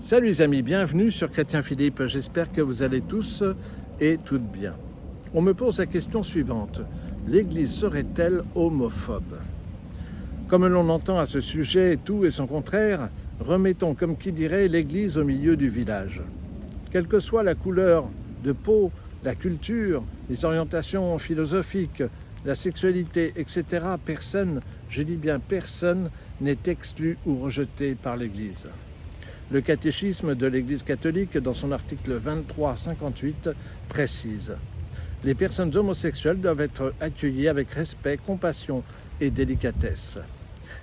Salut les amis, bienvenue sur Chrétien Philippe, j'espère que vous allez tous et toutes bien. On me pose la question suivante, l'Église serait-elle homophobe? Comme l'on entend à ce sujet tout et son contraire, remettons comme qui dirait l'Église au milieu du village. Quelle que soit la couleur de peau, la culture, les orientations philosophiques, la sexualité, etc., personne, je dis bien personne, n'est exclu ou rejeté par l'Église. Le catéchisme de l'Église catholique, dans son article 23-58, précise « Les personnes homosexuelles doivent être accueillies avec respect, compassion et délicatesse. »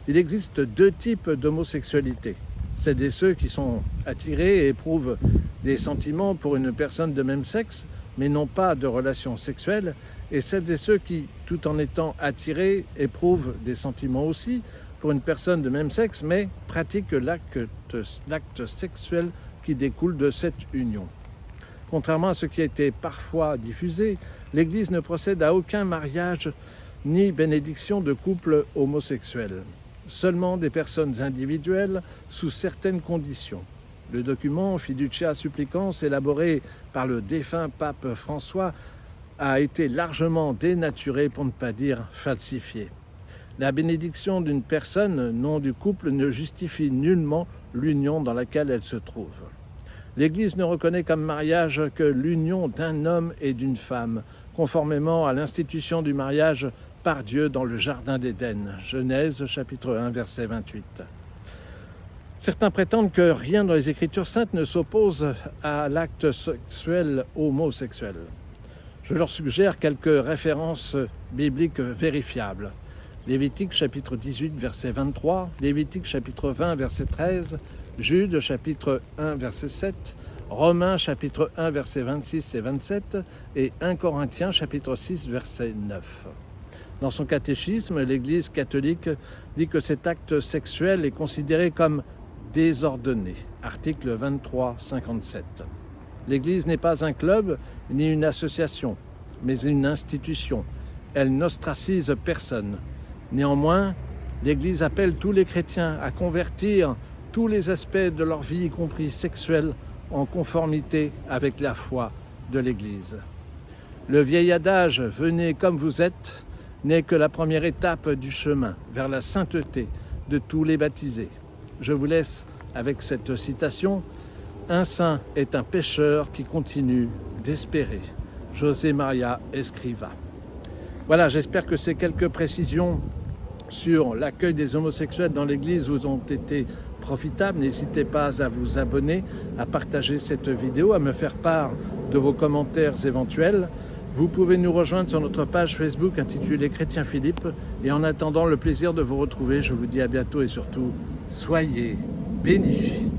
Il existe deux types d'homosexualité. C'est de ceux qui sont attirés et éprouvent des sentiments pour une personne de même sexe, mais n'ont pas de relations sexuelles, et celles de ceux qui, tout en étant attirés, éprouvent des sentiments aussi pour une personne de même sexe, mais pratiquent l'acte sexuel qui découle de cette union. Contrairement à ce qui a été parfois diffusé, l'Église ne procède à aucun mariage ni bénédiction de couples homosexuels, seulement des personnes individuelles sous certaines conditions. Le document Fiducia Supplicans, élaboré par le défunt pape François, a été largement dénaturé, pour ne pas dire falsifié. La bénédiction d'une personne, non du couple, ne justifie nullement l'union dans laquelle elle se trouve. L'Église ne reconnaît comme mariage que l'union d'un homme et d'une femme, conformément à l'institution du mariage par Dieu dans le Jardin d'Éden. Genèse, chapitre 1, verset 28. Certains prétendent que rien dans les Écritures saintes ne s'oppose à l'acte sexuel homosexuel. Je leur suggère quelques références bibliques vérifiables. Lévitique chapitre 18 verset 23, Lévitique chapitre 20 verset 13, Jude chapitre 1 verset 7, Romains chapitre 1 verset 26 et 27 et 1 Corinthiens chapitre 6 verset 9. Dans son catéchisme, l'Église catholique dit que cet acte sexuel est considéré comme désordonné, article 23-57. L'Église n'est pas un club ni une association, mais une institution. Elle n'ostracise personne. Néanmoins, l'Église appelle tous les chrétiens à convertir tous les aspects de leur vie, y compris sexuelle, en conformité avec la foi de l'Église. Le vieil adage « Venez comme vous êtes » n'est que la première étape du chemin vers la sainteté de tous les baptisés. Je vous laisse avec cette citation « Un saint est un pécheur qui continue d'espérer ». José Maria Escriva. Voilà, j'espère que ces quelques précisions sur l'accueil des homosexuels dans l'Église vous ont été profitables. N'hésitez pas à vous abonner, à partager cette vidéo, à me faire part de vos commentaires éventuels. Vous pouvez nous rejoindre sur notre page Facebook intitulée Chrétien Philippe. Et en attendant le plaisir de vous retrouver, je vous dis à bientôt et surtout, soyez bénis.